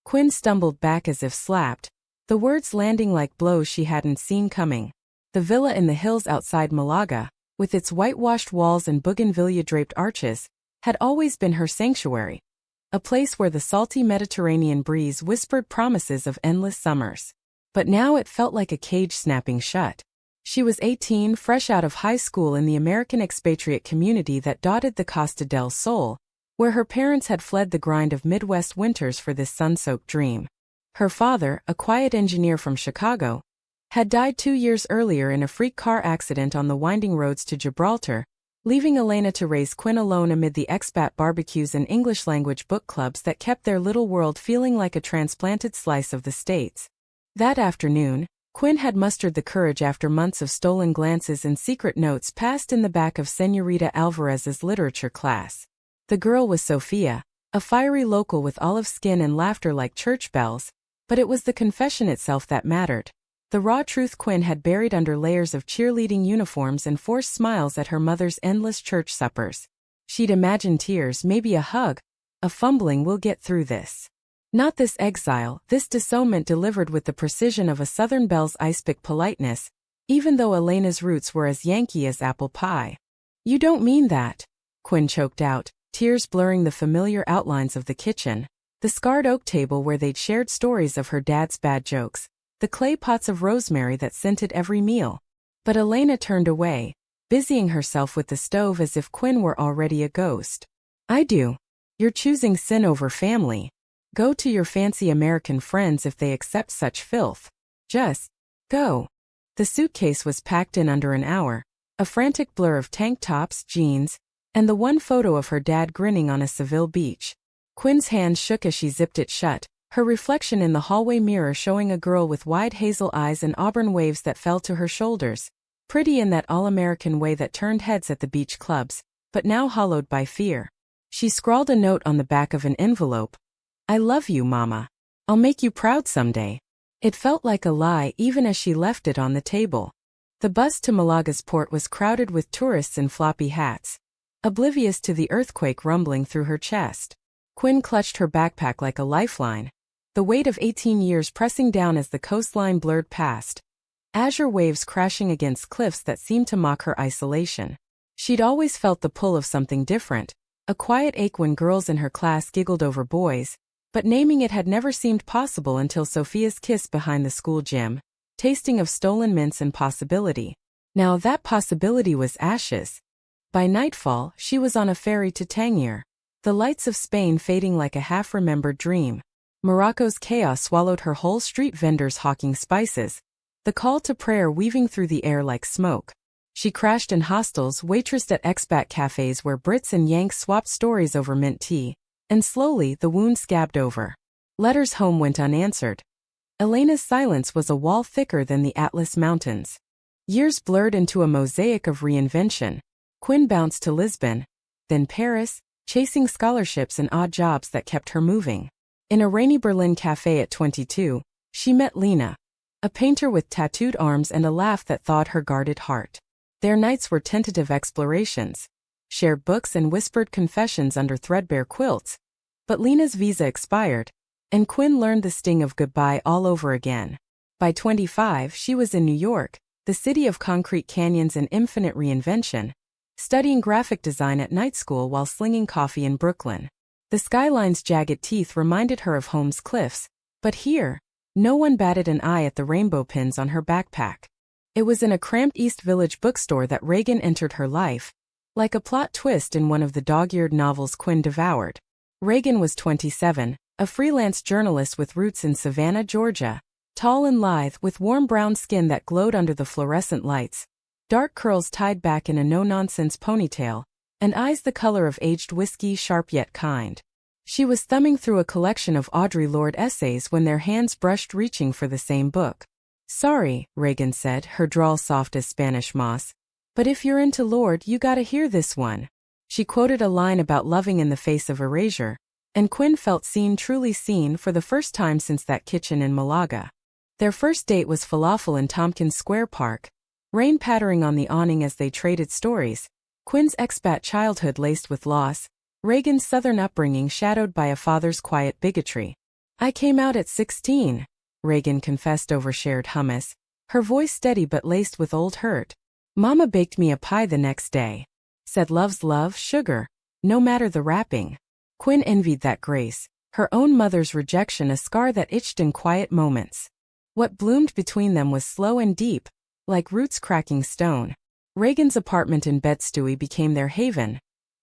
Quinn stumbled back as if slapped, the words landing like blows she hadn't seen coming. The villa in the hills outside Malaga, with its whitewashed walls and bougainvillea-draped arches, had always been her sanctuary. A place where the salty Mediterranean breeze whispered promises of endless summers. But now it felt like a cage snapping shut. She was 18, fresh out of high school in the American expatriate community that dotted the Costa del Sol, where her parents had fled the grind of Midwest winters for this sun-soaked dream. Her father, a quiet engineer from Chicago, had died 2 years earlier in a freak car accident on the winding roads to Gibraltar, leaving Elena to raise Quinn alone amid the expat barbecues and English-language book clubs that kept their little world feeling like a transplanted slice of the States. That afternoon, Quinn had mustered the courage after months of stolen glances and secret notes passed in the back of Señorita Alvarez's literature class. The girl was Sophia, a fiery local with olive skin and laughter like church bells, but it was the confession itself that mattered. The raw truth Quinn had buried under layers of cheerleading uniforms and forced smiles at her mother's endless church suppers. She'd imagined tears, maybe a hug, a fumbling "we'll get through this." Not this exile, this disownment delivered with the precision of a Southern belle's ice-pick politeness, even though Elena's roots were as Yankee as apple pie. "You don't mean that," Quinn choked out, tears blurring the familiar outlines of the kitchen, the scarred oak table where they'd shared stories of her dad's bad jokes, the clay pots of rosemary that scented every meal. But Elena turned away, busying herself with the stove as if Quinn were already a ghost. "I do. You're choosing sin over family. Go to your fancy American friends if they accept such filth. Just go." The suitcase was packed in under an hour, a frantic blur of tank tops, jeans, and the one photo of her dad grinning on a Seville beach. Quinn's hand shook as she zipped it shut, her reflection in the hallway mirror showing a girl with wide hazel eyes and auburn waves that fell to her shoulders, pretty in that all-American way that turned heads at the beach clubs, but now hollowed by fear. She scrawled a note on the back of an envelope. "I love you, Mama. I'll make you proud someday." It felt like a lie even as she left it on the table. The bus to Malaga's port was crowded with tourists in floppy hats, oblivious to the earthquake rumbling through her chest. Quinn clutched her backpack like a lifeline, the weight of 18 years pressing down as the coastline blurred past, azure waves crashing against cliffs that seemed to mock her isolation. She'd always felt the pull of something different, a quiet ache when girls in her class giggled over boys, but naming it had never seemed possible until Sophia's kiss behind the school gym, tasting of stolen mints and possibility. Now that possibility was ashes. By nightfall, she was on a ferry to Tangier, the lights of Spain fading like a half-remembered dream. Morocco's chaos swallowed her whole, street vendors hawking spices, the call to prayer weaving through the air like smoke. She crashed in hostels, waitressed at expat cafes where Brits and Yanks swapped stories over mint tea, and slowly the wound scabbed over. Letters home went unanswered. Elena's silence was a wall thicker than the Atlas Mountains. Years blurred into a mosaic of reinvention. Quinn bounced to Lisbon, then Paris, chasing scholarships and odd jobs that kept her moving. In a rainy Berlin cafe at 22, she met Lena, a painter with tattooed arms and a laugh that thawed her guarded heart. Their nights were tentative explorations, shared books and whispered confessions under threadbare quilts. But Lena's visa expired, and Quinn learned the sting of goodbye all over again. By 25, she was in New York, the city of concrete canyons and infinite reinvention, studying graphic design at night school while slinging coffee in Brooklyn. The skyline's jagged teeth reminded her of home's cliffs, but here, no one batted an eye at the rainbow pins on her backpack. It was in a cramped East Village bookstore that Reagan entered her life, like a plot twist in one of the dog-eared novels Quinn devoured. Reagan was 27, a freelance journalist with roots in Savannah, Georgia, tall and lithe with warm brown skin that glowed under the fluorescent lights, dark curls tied back in a no-nonsense ponytail, and eyes the color of aged whiskey, sharp yet kind. She was thumbing through a collection of Audre Lorde essays when their hands brushed reaching for the same book. "Sorry," Reagan said, her drawl soft as Spanish moss, "but if you're into Lorde, you gotta hear this one." She quoted a line about loving in the face of erasure, and Quinn felt seen, truly seen, for the first time since that kitchen in Malaga. Their first date was falafel in Tompkins Square Park, rain pattering on the awning as they traded stories, Quinn's expat childhood laced with loss, Reagan's southern upbringing shadowed by a father's quiet bigotry. I came out at 16, Reagan confessed over shared hummus, her voice steady but laced with old hurt. Mama baked me a pie the next day. Said love's love, sugar, no matter the wrapping. Quinn envied that grace, her own mother's rejection a scar that itched in quiet moments. What bloomed between them was slow and deep, like roots cracking stone. Reagan's apartment in Bed-Stuy became their haven.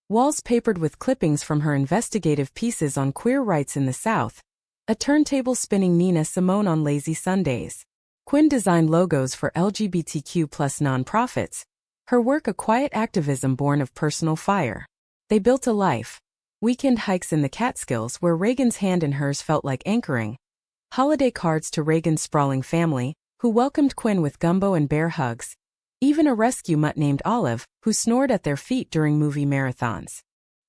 Walls papered with clippings from her investigative pieces on queer rights in the South. A turntable spinning Nina Simone on lazy Sundays. Quinn designed logos for LGBTQ+ nonprofits, her work a quiet activism born of personal fire. They built a life. Weekend hikes in the Catskills where Reagan's hand in hers felt like anchoring. Holiday cards to Reagan's sprawling family, who welcomed Quinn with gumbo and bear hugs. Even a rescue mutt named Olive, who snored at their feet during movie marathons.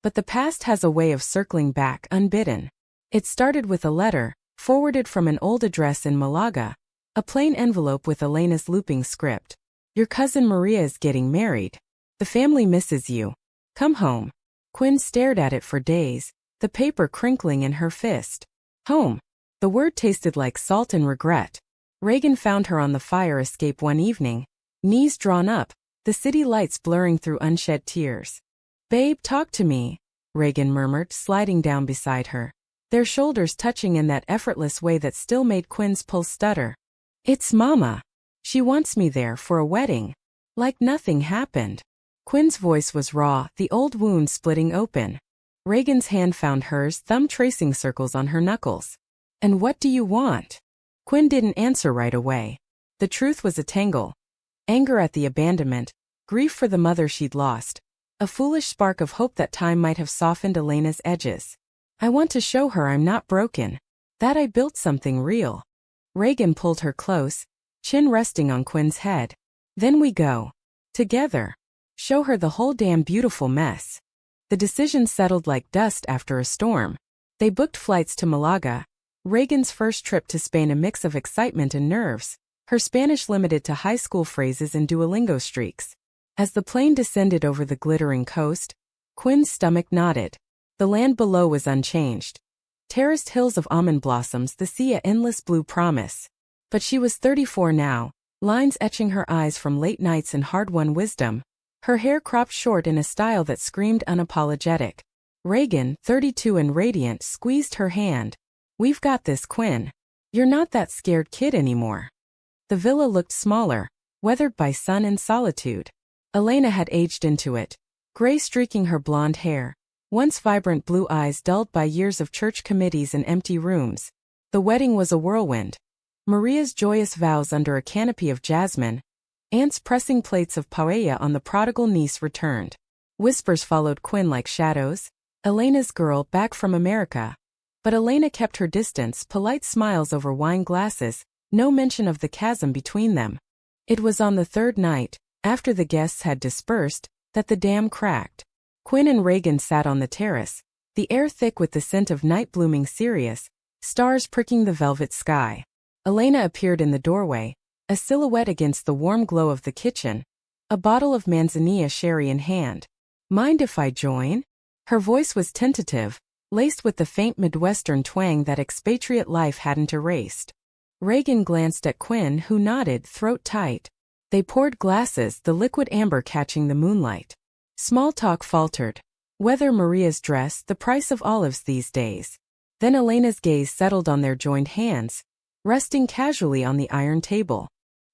But the past has a way of circling back unbidden. It started with a letter, forwarded from an old address in Malaga, a plain envelope with Elena's looping script. Your cousin Maria is getting married. The family misses you. Come home. Quinn stared at it for days, the paper crinkling in her fist. Home. The word tasted like salt and regret. Reagan found her on the fire escape one evening, knees drawn up, the city lights blurring through unshed tears. Babe, talk to me, Reagan murmured, sliding down beside her, their shoulders touching in that effortless way that still made Quinn's pulse stutter. It's Mama. She wants me there for a wedding. Like nothing happened. Quinn's voice was raw, the old wound splitting open. Reagan's hand found hers, thumb tracing circles on her knuckles. And what do you want? Quinn didn't answer right away. The truth was a tangle. Anger at the abandonment, grief for the mother she'd lost, a foolish spark of hope that time might have softened Elena's edges. I want to show her I'm not broken, that I built something real. Reagan pulled her close, chin resting on Quinn's head. Then we go. Together. Show her the whole damn beautiful mess. The decision settled like dust after a storm. They booked flights to Malaga, Reagan's first trip to Spain a mix of excitement and nerves, her Spanish limited to high school phrases and Duolingo streaks. As the plane descended over the glittering coast, Quinn's stomach knotted. The land below was unchanged. Terraced hills of almond blossoms, the sea a endless blue promise. But she was 34 now, lines etching her eyes from late nights and hard-won wisdom. Her hair cropped short in a style that screamed unapologetic. Reagan, 32 and radiant, squeezed her hand. We've got this, Quinn. You're not that scared kid anymore. The villa looked smaller, weathered by sun and solitude. Elena had aged into it, gray streaking her blonde hair, once vibrant blue eyes dulled by years of church committees and empty rooms. The wedding was a whirlwind. Maria's joyous vows under a canopy of jasmine, aunts pressing plates of paella on the prodigal niece returned. Whispers followed Quinn like shadows. Elena's girl back from America. But Elena kept her distance, polite smiles over wine glasses, no mention of the chasm between them. It was on the third night, after the guests had dispersed, that the dam cracked. Quinn and Reagan sat on the terrace, the air thick with the scent of night-blooming cereus, stars pricking the velvet sky. Elena appeared in the doorway, a silhouette against the warm glow of the kitchen, a bottle of manzanilla sherry in hand. Mind if I join? Her voice was tentative, laced with the faint Midwestern twang that expatriate life hadn't erased. Reagan glanced at Quinn, who nodded, throat tight. They poured glasses, the liquid amber catching the moonlight. Small talk faltered. Whether Maria's dress, the price of olives these days. Then Elena's gaze settled on their joined hands, resting casually on the iron table.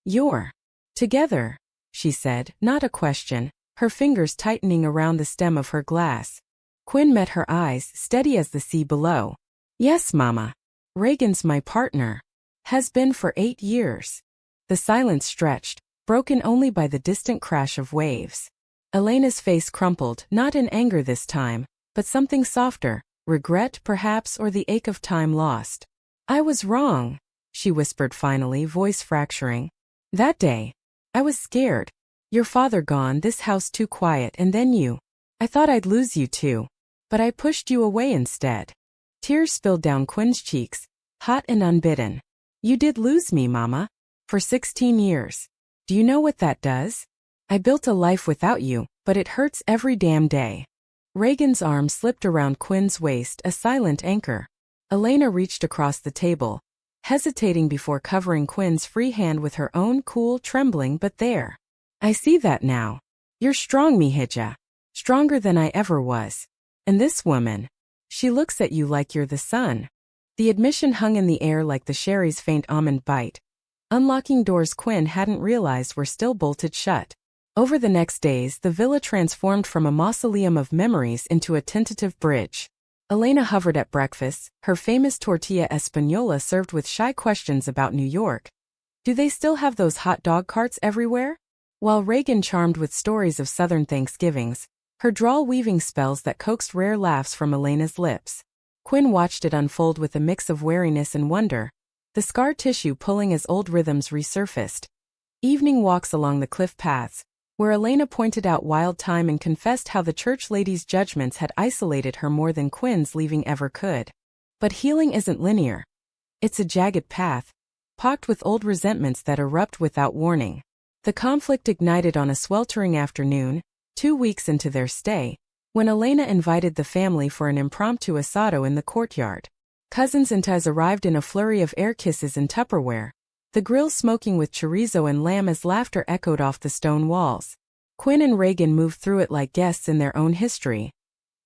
You're together, she said, not a question, her fingers tightening around the stem of her glass. Quinn met her eyes, steady as the sea below. Yes, Mama. Reagan's my partner. Has been for 8 years. The silence stretched, broken only by the distant crash of waves. Elena's face crumpled, not in anger this time, but something softer, regret perhaps, or the ache of time lost. I was wrong, she whispered finally, voice fracturing. That day. I was scared. Your father gone, this house too quiet, and then you. I thought I'd lose you too. But I pushed you away instead. Tears spilled down Quinn's cheeks, hot and unbidden. You did lose me, Mama. For 16 years. Do you know what that does? I built a life without you, but it hurts every damn day. Reagan's arm slipped around Quinn's waist, a silent anchor. Elena reached across the table, hesitating before covering Quinn's free hand with her own, cool, trembling. But there. I see that now. You're strong, mihija. Stronger than I ever was. And this woman. She looks at you like you're the sun. The admission hung in the air like the sherry's faint almond bite, unlocking doors Quinn hadn't realized were still bolted shut. Over the next days, the villa transformed from a mausoleum of memories into a tentative bridge. Elena hovered at breakfast, her famous tortilla española served with shy questions about New York. Do they still have those hot dog carts everywhere? While Reagan charmed with stories of Southern Thanksgivings, her drawl weaving spells that coaxed rare laughs from Elena's lips. Quinn watched it unfold with a mix of wariness and wonder, the scar tissue pulling as old rhythms resurfaced. Evening walks along the cliff paths, where Elena pointed out wild time and confessed how the church lady's judgments had isolated her more than Quinn's leaving ever could. But healing isn't linear. It's a jagged path, pocked with old resentments that erupt without warning. The conflict ignited on a sweltering afternoon, 2 weeks into their stay, when Elena invited the family for an impromptu asado in the courtyard. Cousins and tias arrived in a flurry of air kisses and Tupperware, the grill smoking with chorizo and lamb as laughter echoed off the stone walls. Quinn and Reagan moved through it like guests in their own history.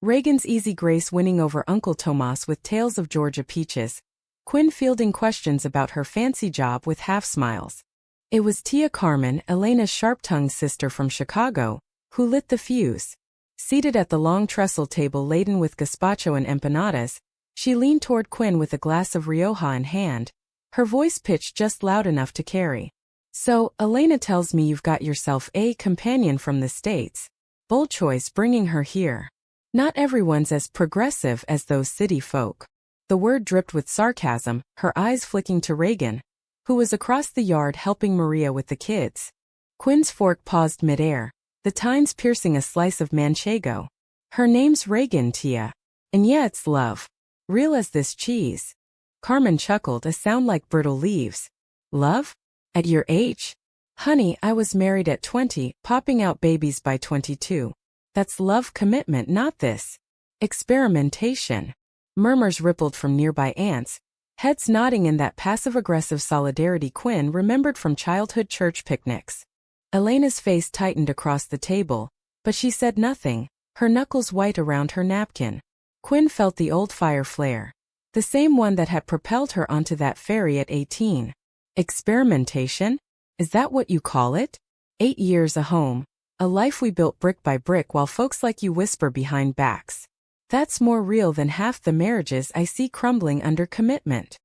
Reagan's easy grace winning over Uncle Tomas with tales of Georgia peaches, Quinn fielding questions about her fancy job with half smiles. It was Tia Carmen, Elena's sharp-tongued sister from Chicago, who lit the fuse. Seated at the long trestle table laden with gazpacho and empanadas, she leaned toward Quinn with a glass of Rioja in hand, her voice pitched just loud enough to carry. So, Elena tells me you've got yourself a companion from the States. Bold choice bringing her here. Not everyone's as progressive as those city folk. The word dripped with sarcasm, her eyes flicking to Reagan, who was across the yard helping Maria with the kids. Quinn's fork paused midair, the tines piercing a slice of manchego. Her name's Reagan, Tia. And yeah, it's love. Real as this cheese. Carmen chuckled, a sound like brittle leaves. Love? At your age? Honey, I was married at 20, popping out babies by 22. That's love commitment, not this experimentation. Murmurs rippled from nearby aunts, heads nodding in that passive-aggressive solidarity Quinn remembered from childhood church picnics. Elena's face tightened across the table, but she said nothing, her knuckles white around her napkin. Quinn felt the old fire flare. The same one that had propelled her onto that ferry at 18. Experimentation? Is that what you call it? 8 years a home, a life we built brick by brick while folks like you whisper behind backs. That's more real than half the marriages I see crumbling under commitment.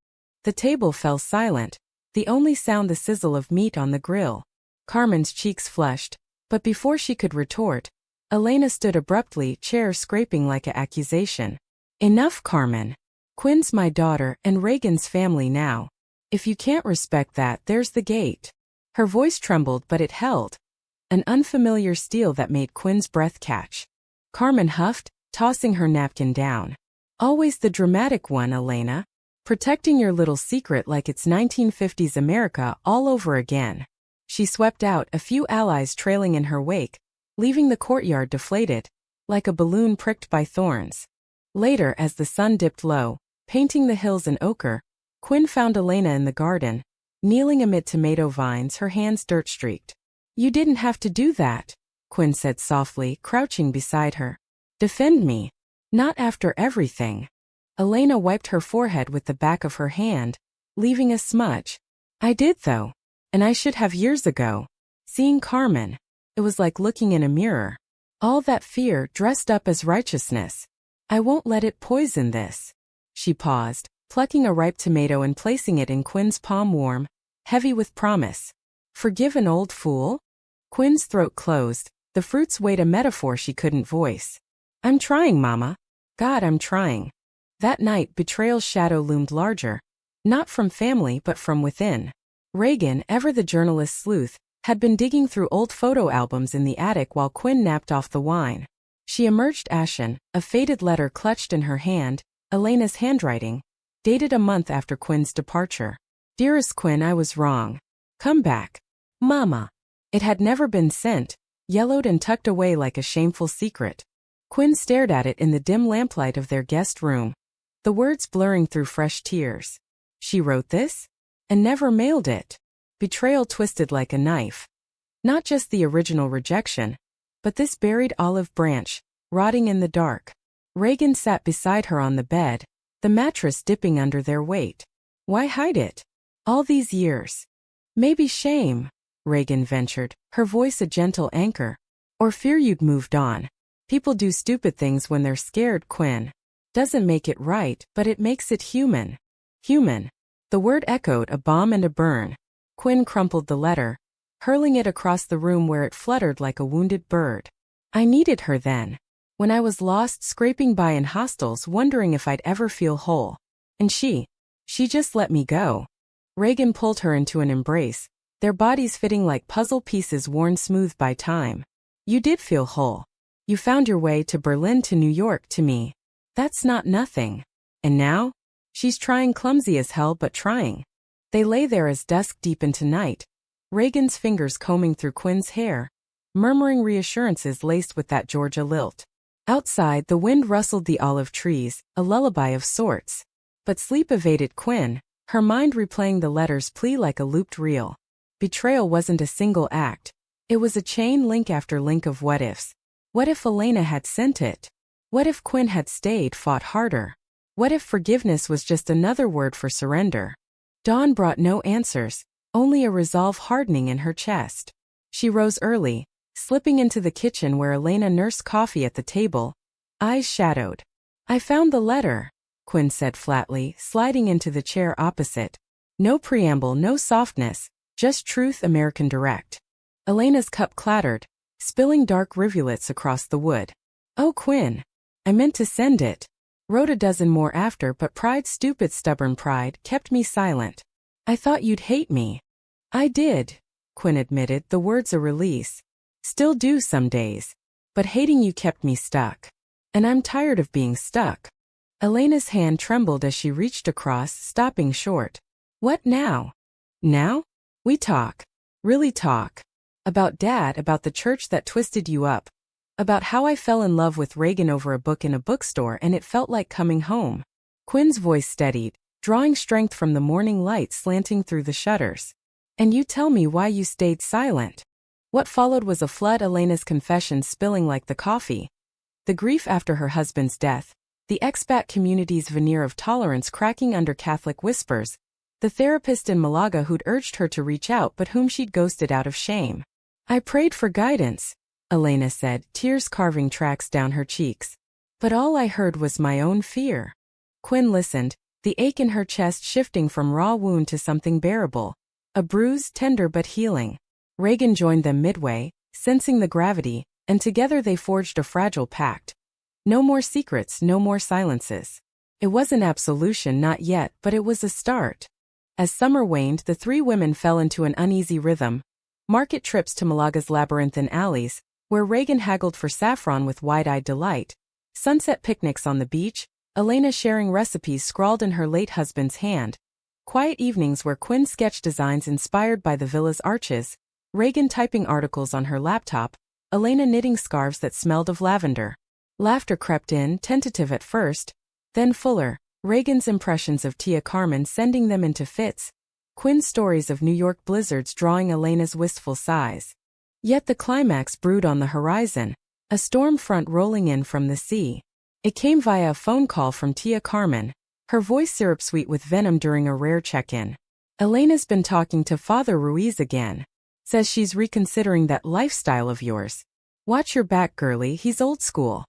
The table fell silent, the only sound the sizzle of meat on the grill. Carmen's cheeks flushed, but before she could retort, Elena stood abruptly, chair scraping like an accusation. Enough, Carmen. Quinn's my daughter and Reagan's family now. If you can't respect that, there's the gate. Her voice trembled, but it held. An unfamiliar steel that made Quinn's breath catch. Carmen huffed, tossing her napkin down. Always the dramatic one, Elena. Protecting your little secret like it's 1950s America all over again. She swept out, a few allies trailing in her wake, leaving the courtyard deflated, like a balloon pricked by thorns. Later, as the sun dipped low, painting the hills in ochre, Quinn found Elena in the garden, kneeling amid tomato vines, her hands dirt-streaked. You didn't have to do that, Quinn said softly, crouching beside her. Defend me. Not after everything. Elena wiped her forehead with the back of her hand, leaving a smudge. I did though. And I should have years ago. Seeing Carmen. It was like looking in a mirror. All that fear dressed up as righteousness. I won't let it poison this. She paused, plucking a ripe tomato and placing it in Quinn's palm, warm, heavy with promise. Forgive an old fool? Quinn's throat closed, the fruits weighed a metaphor she couldn't voice. I'm trying, Mama. God, I'm trying. That night, betrayal's shadow loomed larger, not from family but from within. Reagan, ever the journalist sleuth, had been digging through old photo albums in the attic while Quinn napped off the wine. She emerged ashen, a faded letter clutched in her hand, Elena's handwriting, dated a month after Quinn's departure. Dearest Quinn, I was wrong. Come back. Mama. It had never been sent, yellowed and tucked away like a shameful secret. Quinn stared at it in the dim lamplight of their guest room. the words blurring through fresh tears. She wrote this? And never mailed it. Betrayal twisted like a knife. Not just the original rejection, but this buried olive branch, rotting in the dark. Reagan sat beside her on the bed, the mattress dipping under their weight. Why hide it? All these years. Maybe shame, Reagan ventured, her voice a gentle anchor. Or fear you'd moved on. People do stupid things when they're scared, Quinn. Doesn't make it right, but it makes it human. Human. The word echoed a bomb and a burn. Quinn crumpled the letter, hurling it across the room where it fluttered like a wounded bird. I needed her then. When I was lost scraping by in hostels wondering if I'd ever feel whole. And she just let me go. Reagan pulled her into an embrace, their bodies fitting like puzzle pieces worn smooth by time. You did feel whole. You found your way to Berlin to New York to me. That's not nothing. And now? She's trying, clumsy as hell but trying. They lay there as dusk deepened to night, Reagan's fingers combing through Quinn's hair, murmuring reassurances laced with that Georgia lilt. Outside, the wind rustled the olive trees, a lullaby of sorts. But sleep evaded Quinn, her mind replaying the letter's plea like a looped reel. Betrayal wasn't a single act. It was a chain link after link of what-ifs. What if Elena had sent it? What if Quinn had stayed, fought harder? What if forgiveness was just another word for surrender? Dawn brought no answers, only a resolve hardening in her chest. She rose early, slipping into the kitchen where Elena nursed coffee at the table, eyes shadowed. I found the letter, Quinn said flatly, sliding into the chair opposite. No preamble, no softness, just truth, American direct. Elena's cup clattered, spilling dark rivulets across the wood. Oh, Quinn. I meant to send it. Wrote a dozen more after, but pride, stupid stubborn pride, kept me silent. I thought you'd hate me. I did, Quinn admitted, the words a release. Still do some days. But hating you kept me stuck. And I'm tired of being stuck. Elena's hand trembled as she reached across, stopping short. What now? Now? We talk. Really talk. About Dad, about the church that twisted you up. About how I fell in love with Reagan over a book in a bookstore and it felt like coming home. Quinn's voice steadied, drawing strength from the morning light slanting through the shutters. And you tell me why you stayed silent. What followed was a flood, Elena's confession spilling like the coffee. The grief after her husband's death, the expat community's veneer of tolerance cracking under Catholic whispers, the therapist in Malaga who'd urged her to reach out but whom she'd ghosted out of shame. I prayed for guidance, Elena said, tears carving tracks down her cheeks. But all I heard was my own fear. Quinn listened, the ache in her chest shifting from raw wound to something bearable. A bruise, tender but healing. Reagan joined them midway, sensing the gravity, and together they forged a fragile pact. No more secrets, no more silences. It wasn't absolution, not yet, but it was a start. As summer waned, the three women fell into an uneasy rhythm. Market trips to Malaga's labyrinthine alleys, where Reagan haggled for saffron with wide-eyed delight. Sunset picnics on the beach, Elena sharing recipes scrawled in her late husband's hand. Quiet evenings where Quinn sketched designs inspired by the villa's arches, Reagan typing articles on her laptop, Elena knitting scarves that smelled of lavender. Laughter crept in, tentative at first, then fuller, Reagan's impressions of Tia Carmen sending them into fits, Quinn's stories of New York blizzards drawing Elena's wistful sighs. Yet the climax brewed on the horizon, a storm front rolling in from the sea. It came via a phone call from Tia Carmen, her voice syrup-sweet with venom during a rare check-in. Elena's been talking to Father Ruiz again. Says she's reconsidering that lifestyle of yours. Watch your back, girlie, he's old school.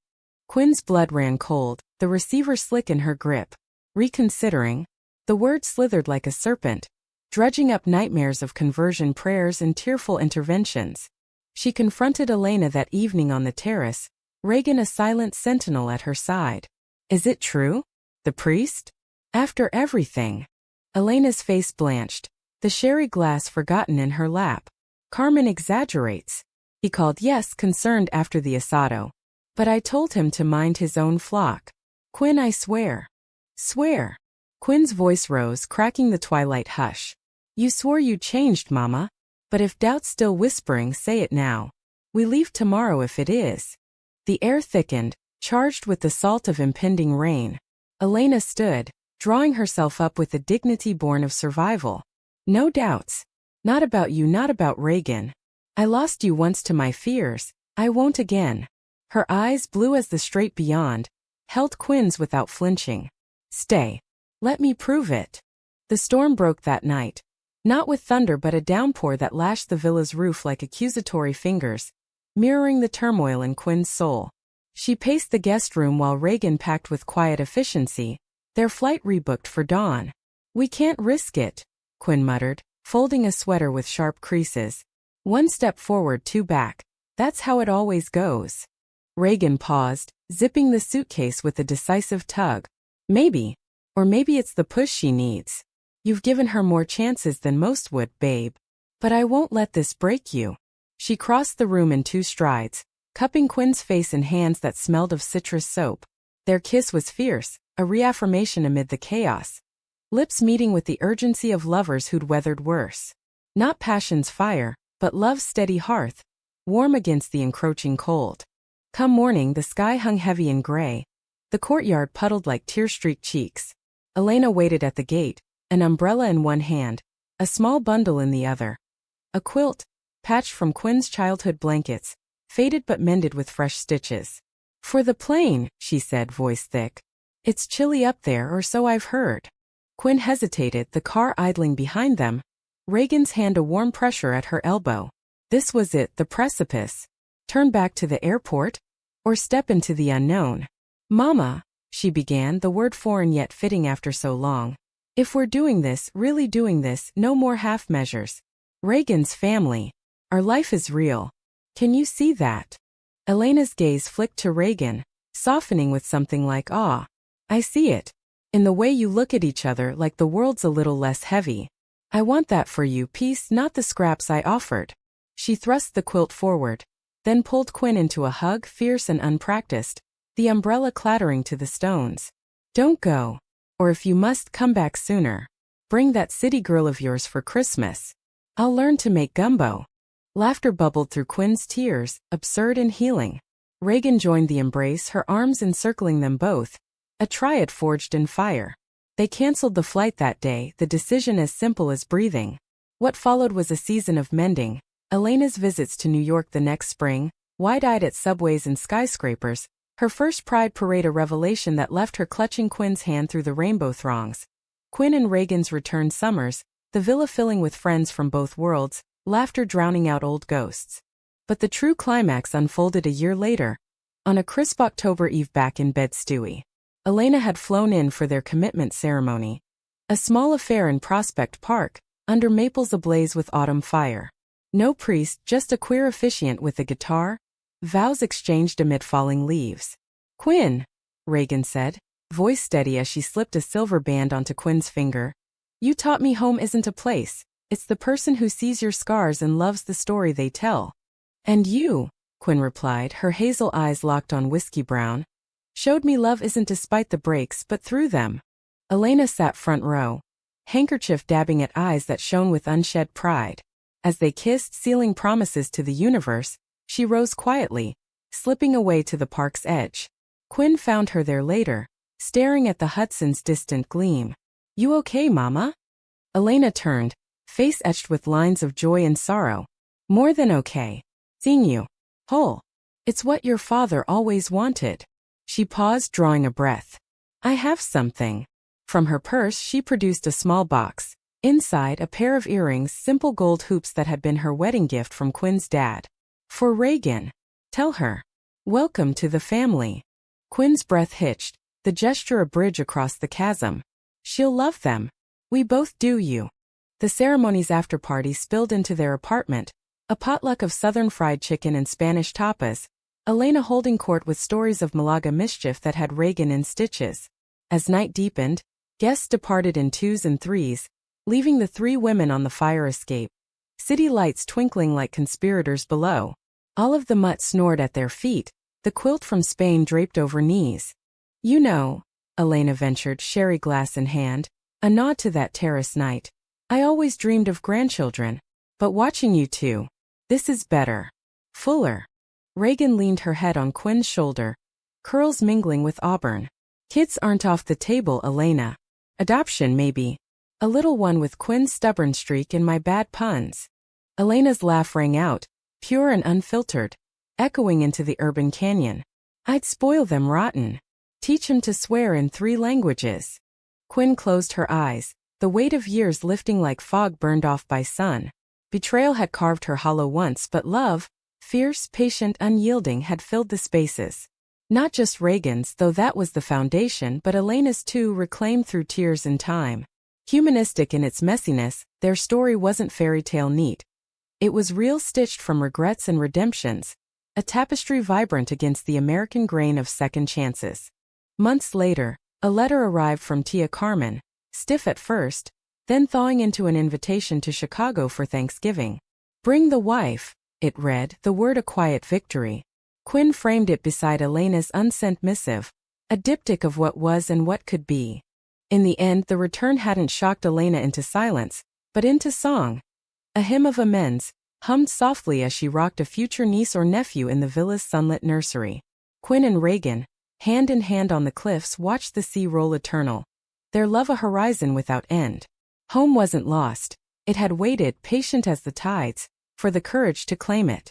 Quinn's blood ran cold, the receiver slick in her grip. Reconsidering? The word slithered like a serpent, dredging up nightmares of conversion prayers and tearful interventions. She confronted Elena that evening on the terrace, Reagan a silent sentinel at her side. Is it true? The priest? After everything? Elena's face blanched, the sherry glass forgotten in her lap. Carmen exaggerates. He called, yes, concerned after the asado. But I told him to mind his own flock. Quinn, I swear. Swear. Quinn's voice rose, cracking the twilight hush. You swore you changed, Mama. But if doubt's still whispering, say it now. We leave tomorrow if it is. The air thickened, charged with the salt of impending rain. Elena stood, drawing herself up with the dignity born of survival. No doubts. Not about you, not about Reagan. I lost you once to my fears, I won't again. Her eyes, blue as the strait beyond, held Quinn's without flinching. Stay. Let me prove it. The storm broke that night. Not with thunder but a downpour that lashed the villa's roof like accusatory fingers, mirroring the turmoil in Quinn's soul. She paced the guest room while Reagan packed with quiet efficiency, their flight rebooked for dawn. We can't risk it, Quinn muttered, folding a sweater with sharp creases. One step forward, two back. That's how it always goes. Reagan paused, zipping the suitcase with a decisive tug. Maybe. Or maybe it's the push she needs. You've given her more chances than most would, babe. But I won't let this break you. She crossed the room in 2 strides, cupping Quinn's face in hands that smelled of citrus soap. Their kiss was fierce, a reaffirmation amid the chaos. Lips meeting with the urgency of lovers who'd weathered worse. Not passion's fire, but love's steady hearth, warm against the encroaching cold. Come morning, the sky hung heavy and gray. The courtyard puddled like tear-streaked cheeks. Elena waited at the gate, an umbrella in one hand, a small bundle in the other. A quilt, patched from Quinn's childhood blankets, faded but mended with fresh stitches. For the plane, she said, voice thick. It's chilly up there, or so I've heard. Quinn hesitated, the car idling behind them, Reagan's hand a warm pressure at her elbow. This was it, the precipice. Turn back to the airport? Or step into the unknown? Mama, she began, the word foreign yet fitting after so long. If we're doing this, really doing this, no more half measures. Reagan's family. Our life is real. Can you see that? Elena's gaze flicked to Reagan, softening with something like awe. I see it. In the way you look at each other, like the world's a little less heavy. I want that for you, peace, not the scraps I offered. She thrust the quilt forward, then pulled Quinn into a hug, fierce and unpracticed, the umbrella clattering to the stones. Don't go. Or if you must, come back sooner. Bring that city girl of yours for Christmas. I'll learn to make gumbo. Laughter bubbled through Quinn's tears, absurd and healing. Reagan joined the embrace, her arms encircling them both, a triad forged in fire. They canceled the flight that day, the decision as simple as breathing. What followed was a season of mending. Elena's visits to New York the next spring, wide-eyed at subways and skyscrapers, her first Pride Parade a revelation that left her clutching Quinn's hand through the rainbow throngs. Quinn and Reagan's return summers, the villa filling with friends from both worlds, laughter drowning out old ghosts. But the true climax unfolded a year later, on a crisp October eve back in Bed-Stuy. Elena had flown in for their commitment ceremony. A small affair in Prospect Park, under maples ablaze with autumn fire. No priest, just a queer officiant with a guitar, vows exchanged amid falling leaves. Quinn, Reagan said, voice steady as she slipped a silver band onto Quinn's finger. You taught me home isn't a place, it's the person who sees your scars and loves the story they tell. And you, Quinn replied, her hazel eyes locked on whiskey brown, showed me love isn't despite the breaks but through them. Elena sat front row, handkerchief dabbing at eyes that shone with unshed pride. As they kissed, sealing promises to the universe, she rose quietly, slipping away to the park's edge. Quinn found her there later, staring at the Hudson's distant gleam. You okay, Mama? Elena turned, face etched with lines of joy and sorrow. More than okay. Seeing you. Whole. It's what your father always wanted. She paused, drawing a breath. I have something. From her purse she produced a small box. Inside, a pair of earrings, simple gold hoops that had been her wedding gift from Quinn's dad. For Reagan. Tell her. Welcome to the family. Quinn's breath hitched, the gesture a bridge across the chasm. She'll love them. We both do you. The ceremony's after-party spilled into their apartment, a potluck of southern fried chicken and Spanish tapas, Elena holding court with stories of Malaga mischief that had Reagan in stitches. As night deepened, guests departed in 2s and 3s, leaving the 3 women on the fire escape. City lights twinkling like conspirators below. All of the mutt snored at their feet, the quilt from Spain draped over knees. You know, Elena ventured, sherry glass in hand, a nod to that terrace night. I always dreamed of grandchildren. But watching you two. This is better. Fuller. Reagan leaned her head on Quinn's shoulder, curls mingling with auburn. Kids aren't off the table, Elena. Adoption, maybe. A little one with Quinn's stubborn streak and my bad puns. Elena's laugh rang out, pure and unfiltered, echoing into the urban canyon. I'd spoil them rotten. Teach him to swear in 3 languages. Quinn closed her eyes, the weight of years lifting like fog burned off by sun. Betrayal had carved her hollow once, but love, fierce, patient, unyielding, had filled the spaces. Not just Reagan's, though that was the foundation, but Elena's too, reclaimed through tears and time. Humanistic in its messiness, their story wasn't fairy tale neat. It was real, stitched from regrets and redemptions, a tapestry vibrant against the American grain of second chances. Months later, a letter arrived from Tia Carmen, stiff at first, then thawing into an invitation to Chicago for Thanksgiving. Bring the wife, it read, the word a quiet victory. Quinn framed it beside Elena's unsent missive, a diptych of what was and what could be. In the end, the return hadn't shocked Elena into silence, but into song. A hymn of amends, hummed softly as she rocked a future niece or nephew in the villa's sunlit nursery. Quinn and Reagan, hand in hand on the cliffs, watched the sea roll eternal, their love a horizon without end. Home wasn't lost. It had waited, patient as the tides, for the courage to claim it.